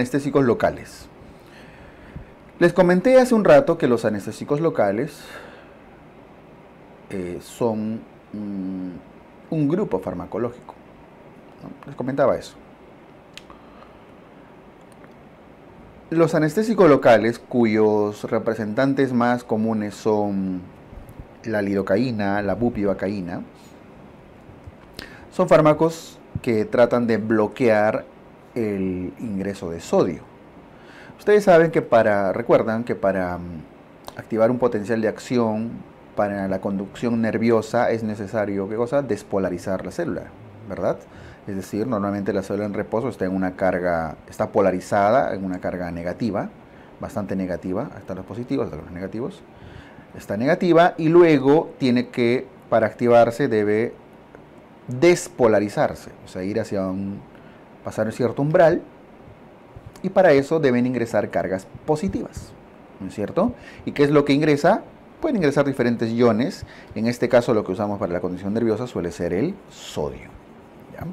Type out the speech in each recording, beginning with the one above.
anestésicos locales. Les comenté hace un rato que los anestésicos locales son un grupo farmacológico, ¿no? Les comentaba eso. Los anestésicos locales, cuyos representantes más comunes son la lidocaína, la bupivacaína, son fármacos que tratan de bloquear el ingreso de sodio. Ustedes saben que recuerdan que para activar un potencial de acción para la conducción nerviosa es necesario, ¿qué cosa? Despolarizar la célula, ¿verdad? Es decir, normalmente la célula en reposo está está polarizada en una carga negativa, bastante negativa, hasta los positivos, hasta los negativos. Está negativa y luego para activarse debe despolarizarse, o sea, ir pasar un cierto umbral, y para eso deben ingresar cargas positivas, ¿no es cierto? ¿Y qué es lo que ingresa? Pueden ingresar diferentes iones. En este caso lo que usamos para la conducción nerviosa suele ser el sodio, ¿ya?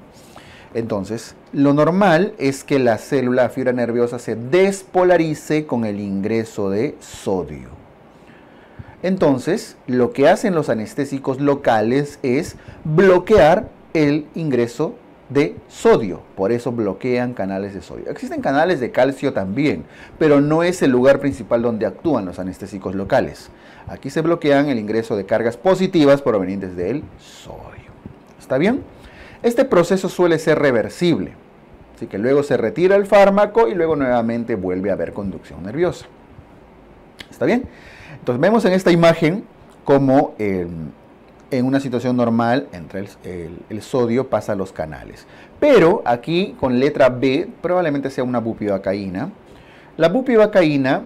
Entonces, lo normal es que la fibra nerviosa se despolarice con el ingreso de sodio. Entonces, lo que hacen los anestésicos locales es bloquear el ingreso de sodio. Por eso bloquean canales de sodio. Existen canales de calcio también, pero no es el lugar principal donde actúan los anestésicos locales. Aquí se bloquean el ingreso de cargas positivas provenientes del sodio. ¿Está bien? Este proceso suele ser reversible, así que luego se retira el fármaco y luego nuevamente vuelve a haber conducción nerviosa. ¿Está bien? Entonces vemos en esta imagen cómo en una situación normal entre el sodio pasa a los canales. Pero aquí con letra B probablemente sea una bupivacaína. La bupivacaína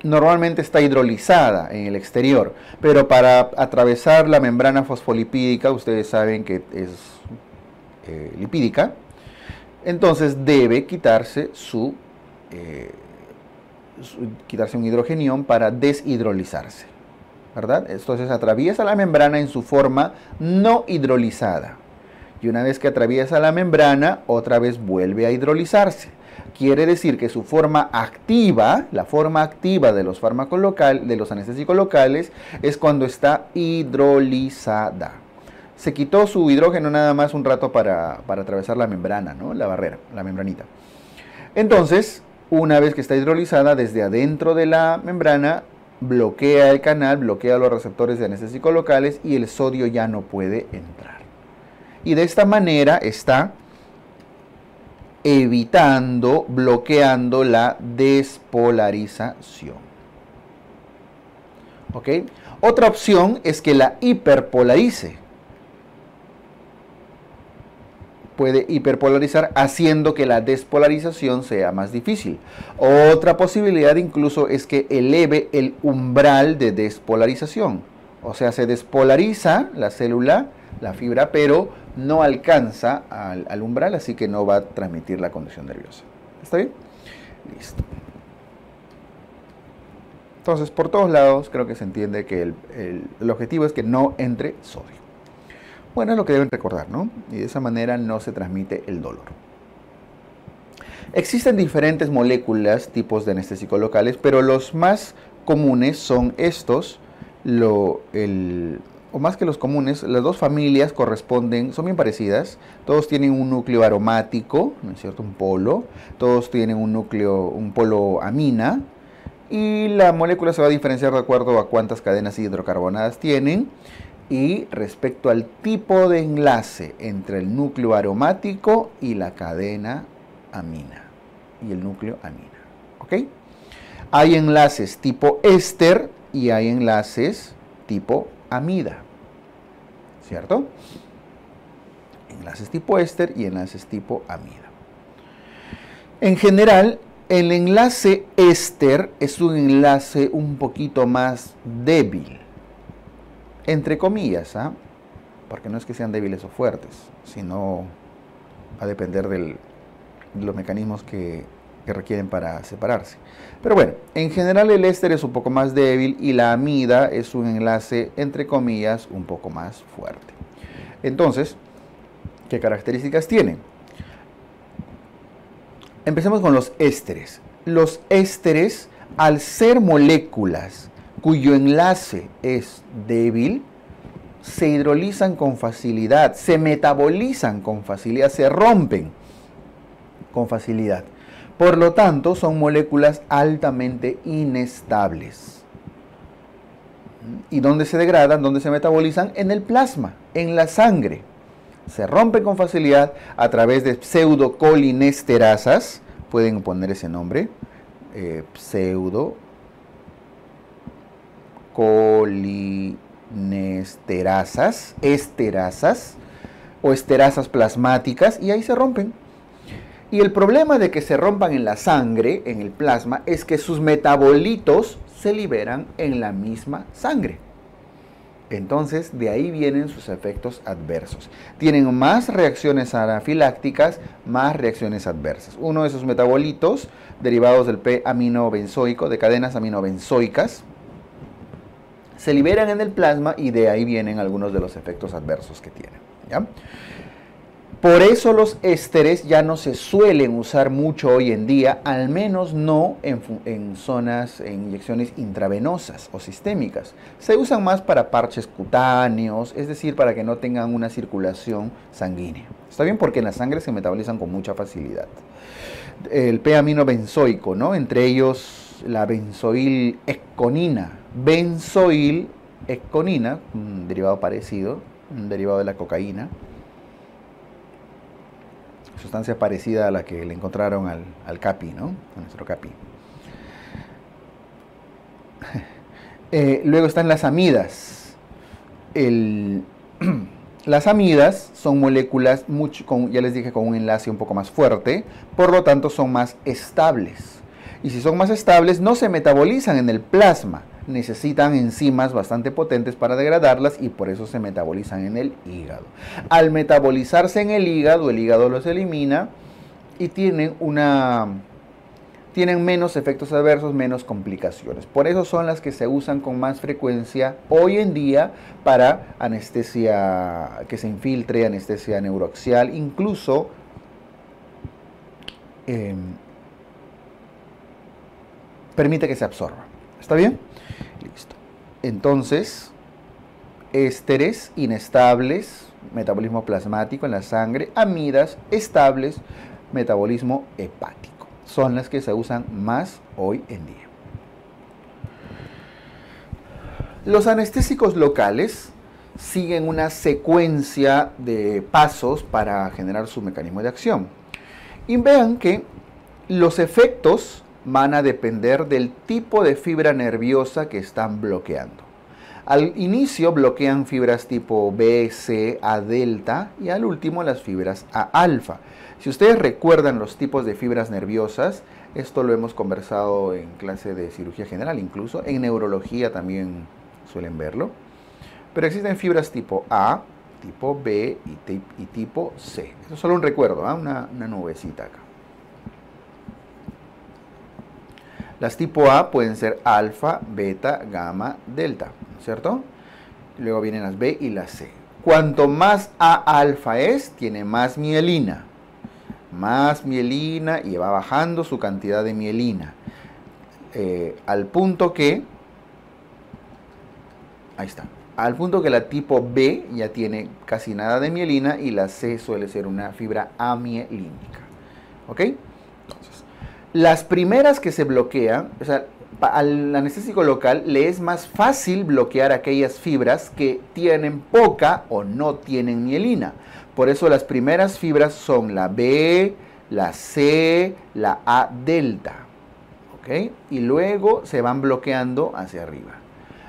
normalmente está hidrolizada en el exterior, pero para atravesar la membrana fosfolipídica, ustedes saben que es lipídica, entonces debe quitarse un hidrogenión para deshidrolizarse, ¿verdad? Entonces atraviesa la membrana en su forma no hidrolizada. Y una vez que atraviesa la membrana, otra vez vuelve a hidrolizarse. Quiere decir que su forma activa, la forma activa de los fármacos locales, de los anestésicos locales, es cuando está hidrolizada. Se quitó su hidrógeno nada más un rato para atravesar la membrana, ¿no? La barrera, la membranita. Entonces, una vez que está hidrolizada, desde adentro de la membrana, bloquea el canal, bloquea los receptores de anestésicos locales y el sodio ya no puede entrar. Y de esta manera está bloqueando la despolarización. ¿Ok? Otra opción es que la hiperpolarice. Puede hiperpolarizar haciendo que la despolarización sea más difícil. Otra posibilidad incluso es que eleve el umbral de despolarización. O sea, se despolariza la célula, la fibra, pero no alcanza al umbral, así que no va a transmitir la conducción nerviosa. ¿Está bien? Listo. Entonces, por todos lados, creo que se entiende que el objetivo es que no entre sodio. Bueno, es lo que deben recordar, ¿no? Y de esa manera no se transmite el dolor. Existen diferentes moléculas, tipos de anestésicos locales, pero los más comunes son estos, o más que los comunes, las dos familias son bien parecidas. Todos tienen un núcleo aromático, ¿no es cierto? Un polo. Todos tienen un polo amina. Y la molécula se va a diferenciar de acuerdo a cuántas cadenas hidrocarbonadas tienen. Y respecto al tipo de enlace entre el núcleo aromático y la cadena amina. Y el núcleo amina. ¿Ok? Hay enlaces tipo éster y hay enlaces tipo amida. ¿Cierto? Enlaces tipo éster y enlaces tipo amida. En general, el enlace éster es un enlace un poquito más débil. Entre comillas, ¿ah? Porque no es que sean débiles o fuertes, sino va a depender de los mecanismos que requieren para separarse. Pero bueno, en general el éster es un poco más débil y la amida es un enlace, entre comillas, un poco más fuerte. Entonces, ¿qué características tiene? Empecemos con los ésteres. Los ésteres, al ser moléculas cuyo enlace es débil, se hidrolizan con facilidad, se metabolizan con facilidad, se rompen con facilidad. Por lo tanto, son moléculas altamente inestables. ¿Y dónde se degradan? ¿Dónde se metabolizan? En el plasma, en la sangre. Se rompen con facilidad a través de pseudocolinesterasas. Pueden poner ese nombre. Pseudocolinesterasas, esterasas o esterasas plasmáticas, y ahí se rompen. Y el problema de que se rompan en la sangre, en el plasma, es que sus metabolitos se liberan en la misma sangre. Entonces, de ahí vienen sus efectos adversos. Tienen más reacciones anafilácticas, más reacciones adversas. Uno de esos metabolitos, derivados del P-aminobenzoico, de cadenas aminobenzoicas, se liberan en el plasma y de ahí vienen algunos de los efectos adversos que tienen, ¿ya? Por eso los ésteres ya no se suelen usar mucho hoy en día, al menos no en zonas, en inyecciones intravenosas o sistémicas. Se usan más para parches cutáneos, es decir, para que no tengan una circulación sanguínea. Está bien, porque en la sangre se metabolizan con mucha facilidad. El P-aminobenzoico, ¿no? Entre ellos la benzoilesconina. Benzoilesconina, un derivado parecido, un derivado de la cocaína. Sustancia parecida a la que le encontraron al Capi, ¿no? A nuestro Capi. Luego están las amidas. Las amidas son moléculas, ya les dije, con un enlace un poco más fuerte, por lo tanto son más estables. Y si son más estables, no se metabolizan en el plasma. Necesitan enzimas bastante potentes para degradarlas y por eso se metabolizan en el hígado. Al metabolizarse en el hígado los elimina y tienen menos efectos adversos, menos complicaciones. Por eso son las que se usan con más frecuencia hoy en día para anestesia que se infiltre, anestesia neuroaxial, incluso permite que se absorba. ¿Está bien? Listo. Entonces, ésteres inestables, metabolismo plasmático en la sangre, amidas estables, metabolismo hepático. Son las que se usan más hoy en día. Los anestésicos locales siguen una secuencia de pasos para generar su mecanismo de acción. Y vean que los efectos van a depender del tipo de fibra nerviosa que están bloqueando. Al inicio bloquean fibras tipo B, C, A delta y al último las fibras A alfa. Si ustedes recuerdan los tipos de fibras nerviosas, esto lo hemos conversado en clase de cirugía general, incluso en neurología también suelen verlo. Pero existen fibras tipo A, tipo B y tipo C. Eso es solo un recuerdo, ¿eh? Una nubecita acá. Las tipo A pueden ser alfa, beta, gamma, delta, ¿no es cierto? Luego vienen las B y las C. Cuanto más A alfa es, tiene más mielina. Más mielina y va bajando su cantidad de mielina. Al punto que, ahí está, al punto que la tipo B ya tiene casi nada de mielina y la C suele ser una fibra amielínica. ¿Ok? Entonces, las primeras que se bloquean, o sea, al anestésico local le es más fácil bloquear aquellas fibras que tienen poca o no tienen mielina. Por eso las primeras fibras son la B, la C, la A delta. ¿Ok? Y luego se van bloqueando hacia arriba.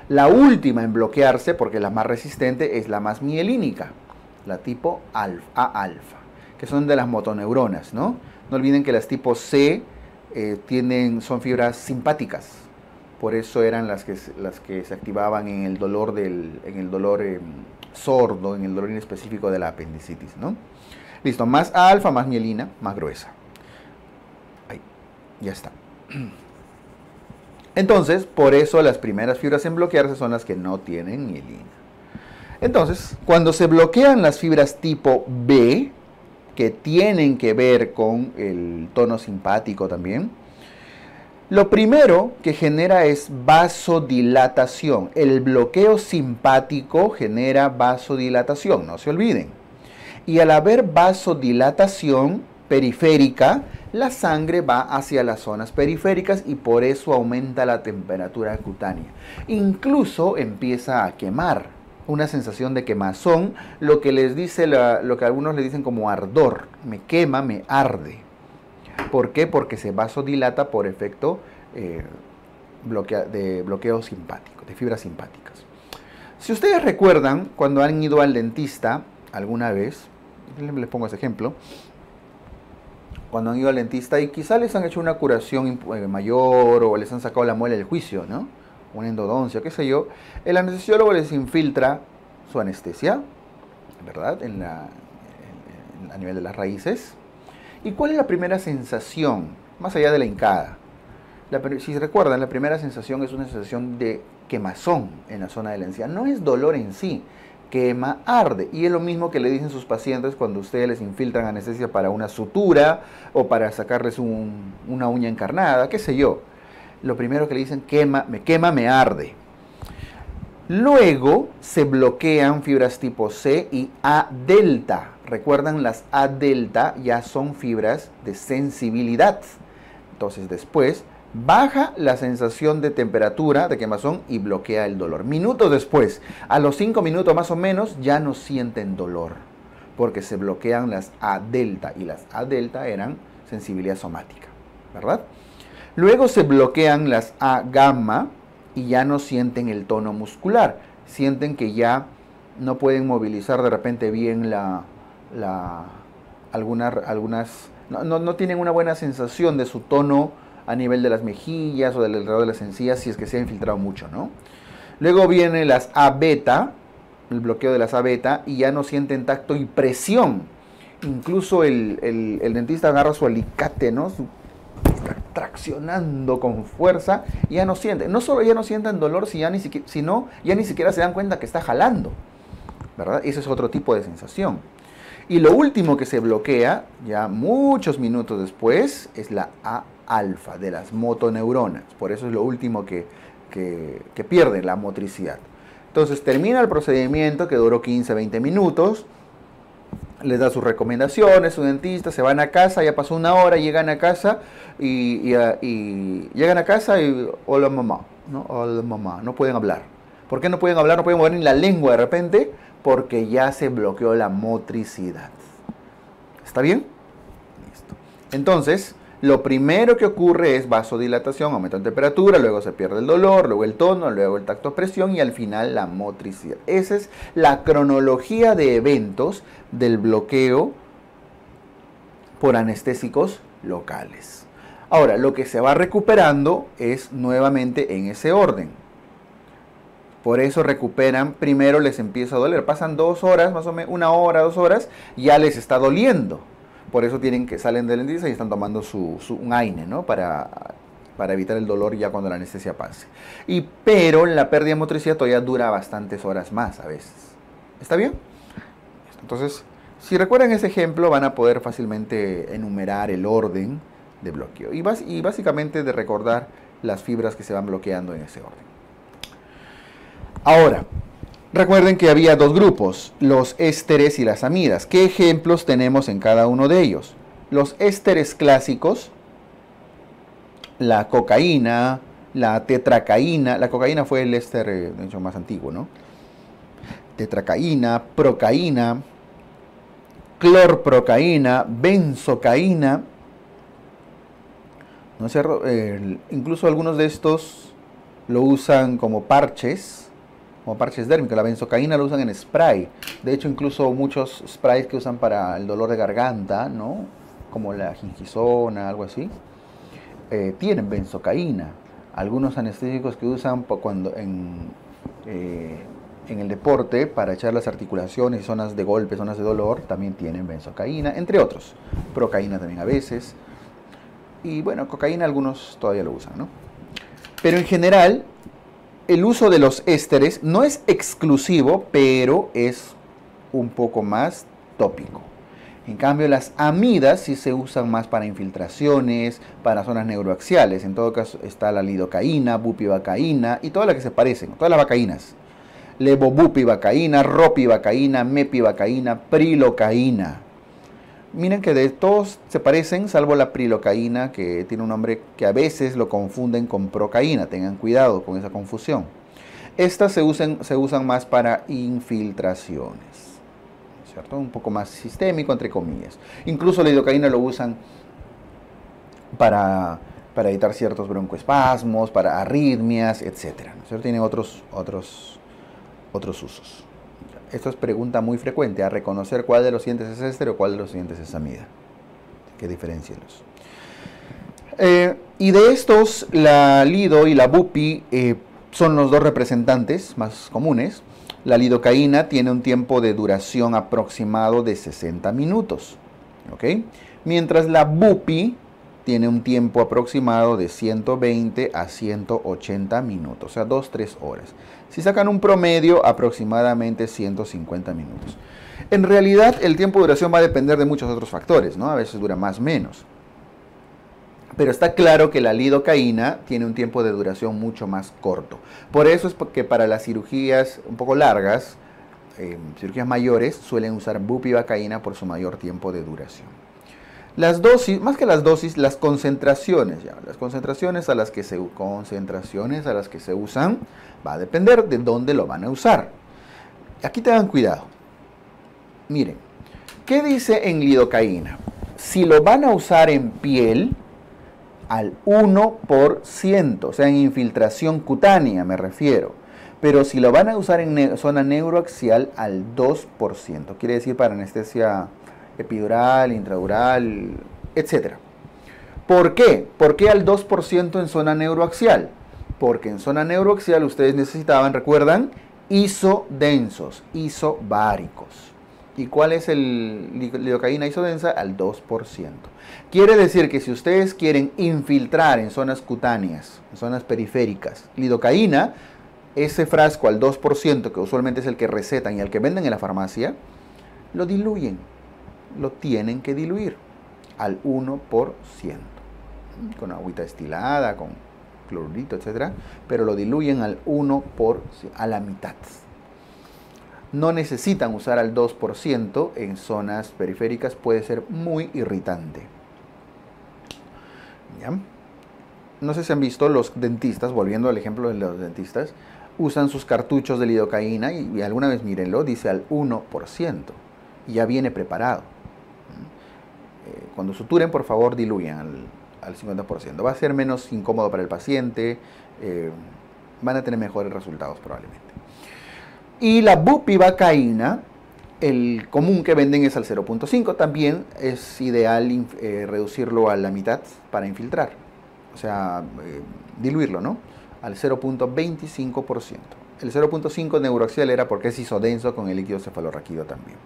La última en bloquearse, porque la más resistente, es la más mielínica, la tipo A alfa, que son de las motoneuronas, ¿no? No olviden que las tipo C son fibras simpáticas, por eso eran las que se activaban en el dolor sordo, en el dolor inespecífico de la apendicitis, ¿no? Listo, más alfa, más mielina, más gruesa. Ahí, ya está. Entonces, por eso las primeras fibras en bloquearse son las que no tienen mielina. Entonces, cuando se bloquean las fibras tipo B, que tienen que ver con el tono simpático también. Lo primero que genera es vasodilatación. El bloqueo simpático genera vasodilatación, no se olviden. Y al haber vasodilatación periférica, la sangre va hacia las zonas periféricas y por eso aumenta la temperatura cutánea. Incluso empieza a quemar, una sensación de quemazón, lo que les dice lo que algunos le dicen como ardor. Me quema, me arde. ¿Por qué? Porque se vasodilata por efecto de bloqueo simpático, de fibras simpáticas. Si ustedes recuerdan, cuando han ido al dentista alguna vez, les pongo ese ejemplo, cuando han ido al dentista y quizá les han hecho una curación mayor o les han sacado la muela del juicio, ¿no? Una endodoncia, qué sé yo, el anestesiólogo les infiltra su anestesia, ¿verdad? A nivel de las raíces. ¿Y cuál es la primera sensación? Más allá de la hincada. Si se recuerdan, la primera sensación es una sensación de quemazón en la zona de la encía. No es dolor en sí, quema, arde. Y es lo mismo que le dicen sus pacientes cuando ustedes les infiltran anestesia para una sutura o para sacarles una uña encarnada, qué sé yo. Lo primero que le dicen, quema, me arde. Luego se bloquean fibras tipo C y A delta. Recuerdan, las A delta ya son fibras de sensibilidad. Entonces después baja la sensación de temperatura, de quemazón y bloquea el dolor. Minutos después, a los 5 minutos más o menos, ya no sienten dolor porque se bloquean las A delta y las A delta eran sensibilidad somática, ¿verdad? Luego se bloquean las A gamma y ya no sienten el tono muscular. Sienten que ya no pueden movilizar de repente bien no tienen una buena sensación de su tono a nivel de las mejillas o del alrededor de las encías si es que se ha infiltrado mucho, ¿no? Luego vienen las A beta, el bloqueo de las A beta, y ya no sienten tacto y presión. Incluso el dentista agarra su alicate, ¿no? Está traccionando con fuerza y ya no sienten. No solo ya no sienten dolor, sino ya ni siquiera se dan cuenta que está jalando, ¿verdad? Ese es otro tipo de sensación. Y lo último que se bloquea, ya muchos minutos después, es la A alfa de las motoneuronas. Por eso es lo último que pierde la motricidad. Entonces termina el procedimiento que duró 15-20 minutos. Les da sus recomendaciones, su dentista, se van a casa, ya pasó una hora, llegan a casa y llegan a casa y hola mamá, ¿no? Hola mamá, no pueden hablar. ¿Por qué no pueden hablar? No pueden mover ni la lengua de repente porque ya se bloqueó la motricidad. ¿Está bien? Listo. Entonces, lo primero que ocurre es vasodilatación, aumento de temperatura, luego se pierde el dolor, luego el tono, luego el tacto presión y al final la motricidad. Esa es la cronología de eventos del bloqueo por anestésicos locales. Ahora, lo que se va recuperando es nuevamente en ese orden. Por eso recuperan, primero les empieza a doler, pasan 2 horas, más o menos 1 hora, 2 horas, ya les está doliendo. Por eso salen del dentista y están tomando un AINE, ¿no? Para evitar el dolor ya cuando la anestesia pase. Pero la pérdida de motricidad todavía dura bastantes horas más a veces. ¿Está bien? Entonces, si recuerdan ese ejemplo, van a poder fácilmente enumerar el orden de bloqueo. Y básicamente de recordar las fibras que se van bloqueando en ese orden. Ahora, recuerden que había 2 grupos, los ésteres y las amidas. ¿Qué ejemplos tenemos en cada uno de ellos? Los ésteres clásicos, la cocaína, la tetracaína. La cocaína fue el éster, de hecho, más antiguo, ¿no? Tetracaína, procaína, clorprocaína, benzocaína. ¿No es cierto? Incluso algunos de estos lo usan como parches dérmicos. La benzocaína lo usan en spray. De hecho, incluso muchos sprays que usan para el dolor de garganta, ¿no? Como la gingisona, algo así, tienen benzocaína. Algunos anestésicos que usan en el deporte para echar las articulaciones, zonas de golpe, zonas de dolor, también tienen benzocaína, entre otros. Procaína también a veces. Y bueno, cocaína algunos todavía lo usan, ¿no? Pero en general, el uso de los ésteres no es exclusivo, pero es un poco más tópico. En cambio, las amidas sí se usan más para infiltraciones, para zonas neuroaxiales. En todo caso está la lidocaína, bupivacaína y todas las que se parecen, todas las vacaínas. Levobupivacaína, ropivacaína, mepivacaína, prilocaína. Miren que de todos se parecen, salvo la prilocaína, que tiene un nombre que a veces lo confunden con procaína. Tengan cuidado con esa confusión. Estas se usan más para infiltraciones, ¿cierto? Un poco más sistémico, entre comillas. Incluso la lidocaína lo usan para evitar ciertos broncoespasmos, para arritmias, etc. ¿No? Tiene otros usos. Esto es pregunta muy frecuente, a reconocer cuál de los siguientes es éster o cuál de los siguientes es amida. Hay que diferenciarlos. Y de estos, la lido y la bupi son los dos representantes más comunes. La lidocaína tiene un tiempo de duración aproximado de 60 minutos. ¿Okay? Mientras la bupi tiene un tiempo aproximado de 120 a 180 minutos, o sea, 2-3 horas. Si sacan un promedio, aproximadamente 150 minutos. En realidad, el tiempo de duración va a depender de muchos otros factores, ¿no? A veces dura más o menos. Pero está claro que la lidocaína tiene un tiempo de duración mucho más corto. Por eso es que para las cirugías un poco largas, cirugías mayores, suelen usar bupivacaína por su mayor tiempo de duración. Las dosis, más que las dosis, las concentraciones, las concentraciones a las que se usan, va a depender de dónde lo van a usar. Aquí tengan cuidado. Miren, ¿qué dice en lidocaína? Si lo van a usar en piel, al 1%, o sea, en infiltración cutánea me refiero. Pero si lo van a usar en zona neuroaxial, al 2%. Quiere decir para anestesia epidural, intradural, etc. ¿Por qué? ¿Por qué al 2% en zona neuroaxial? Porque en zona neuroaxial ustedes necesitaban, recuerdan, isodensos, isobáricos. ¿Y cuál es el lidocaína isodensa? Al 2%. Quiere decir que si ustedes quieren infiltrar en zonas cutáneas, en zonas periféricas, lidocaína, ese frasco al 2%, que usualmente es el que recetan y el que venden en la farmacia, lo diluyen. Lo tienen que diluir al 1%. Con agüita destilada, con clorurito, etc. Pero lo diluyen al 1%, a la mitad. No necesitan usar al 2% en zonas periféricas, puede ser muy irritante. ¿Ya? No sé si han visto los dentistas, volviendo al ejemplo de los dentistas, usan sus cartuchos de lidocaína y alguna vez mírenlo, dice al 1% y ya viene preparado. Cuando suturen, por favor, diluyan al 50%. Va a ser menos incómodo para el paciente, van a tener mejores resultados probablemente. Y la bupivacaína, el común que venden es al 0.5, también es ideal reducirlo a la mitad para infiltrar, o sea, diluirlo, ¿no? Al 0.25%. El 0.5 neuroaxial era porque es isodenso con el líquido cefalorraquídeo también.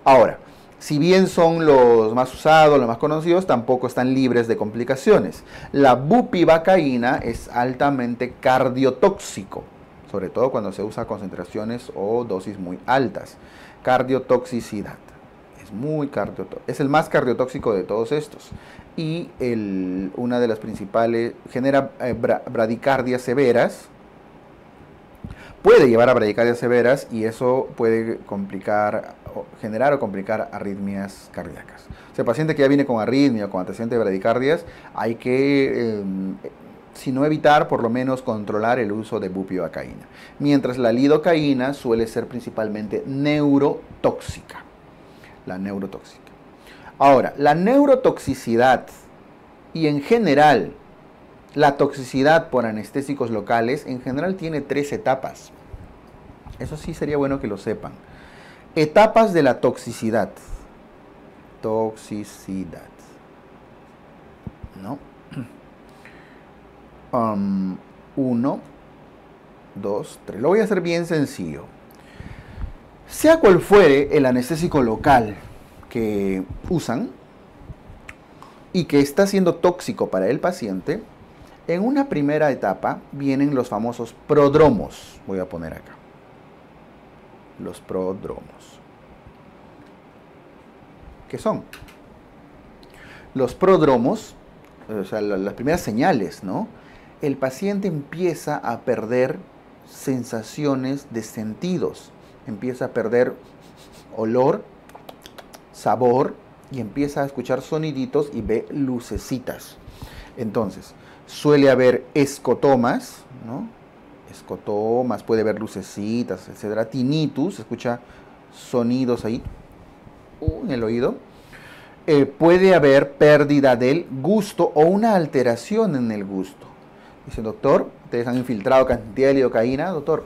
Ahora, si bien son los más usados, los más conocidos, tampoco están libres de complicaciones. La bupivacaína es altamente cardiotóxico, sobre todo cuando se usa a concentraciones o dosis muy altas. Cardiotoxicidad. Es el más cardiotóxico de todos estos. Y una de las principales, genera bradicardias severas. Puede llevar a bradicardias severas y eso puede generar o complicar arritmias cardíacas. O sea, el paciente que ya viene con arritmia o con antecedente de bradicardias, hay que, si no evitar, por lo menos controlar el uso de bupivacaína. Mientras la lidocaína suele ser principalmente neurotóxica. La neurotóxica. Ahora, la neurotoxicidad y en general la toxicidad por anestésicos locales en general tiene 3 etapas. Eso sí sería bueno que lo sepan. Etapas de la toxicidad. Toxicidad. ¿No? 1, 2, 3. Lo voy a hacer bien sencillo. Sea cual fuere el anestésico local que usan y que está siendo tóxico para el paciente, en una primera etapa vienen los famosos prodromos. Voy a poner acá. Los prodromos. ¿Qué son? Los prodromos, o sea, las primeras señales, ¿no? El paciente empieza a perder sensaciones de sentidos, empieza a perder olor, sabor y empieza a escuchar soniditos y ve lucecitas. Entonces, suele haber escotomas, ¿no? Escotomas, puede haber lucecitas, etcétera. Tinnitus, escucha sonidos ahí en el oído. Puede haber pérdida del gusto o una alteración en el gusto. Dice, doctor, ustedes han infiltrado cantidad de lidocaína, doctor.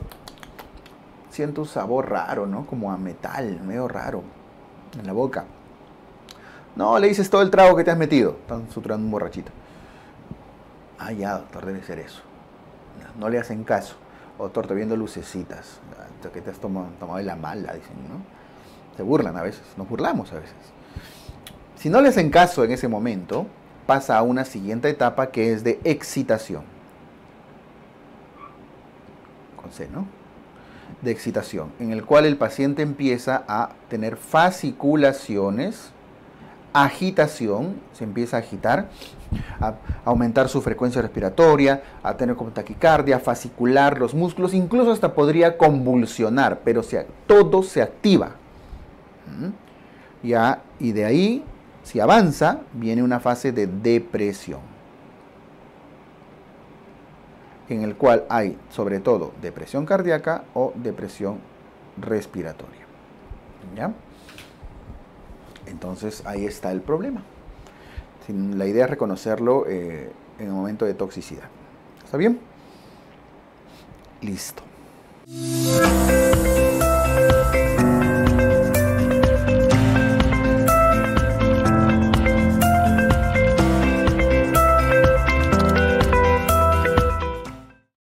Siento un sabor raro, ¿no? Como a metal, medio raro en la boca. No, le dices todo el trago que te has metido. Están suturando un borrachito. Ah, ya, doctor, debe ser eso. No le hacen caso. Doctor, te viendo lucecitas. Que te has tomado de la mala, dicen, ¿no? Se burlan a veces, nos burlamos a veces. Si no le hacen caso en ese momento, pasa a una siguiente etapa que es de excitación. Con C, ¿no? De excitación, en el cual el paciente empieza a tener fasciculaciones, agitación, se empieza a agitar, a aumentar su frecuencia respiratoria, a tener como taquicardia, fascicular los músculos, incluso hasta podría convulsionar, pero todo se activa. Ya, y de ahí, si avanza, viene una fase de depresión, en el cual hay sobre todo depresión cardíaca o depresión respiratoria. ¿Ya? Entonces ahí está el problema. La idea es reconocerlo en el momento de toxicidad. ¿Está bien? Listo.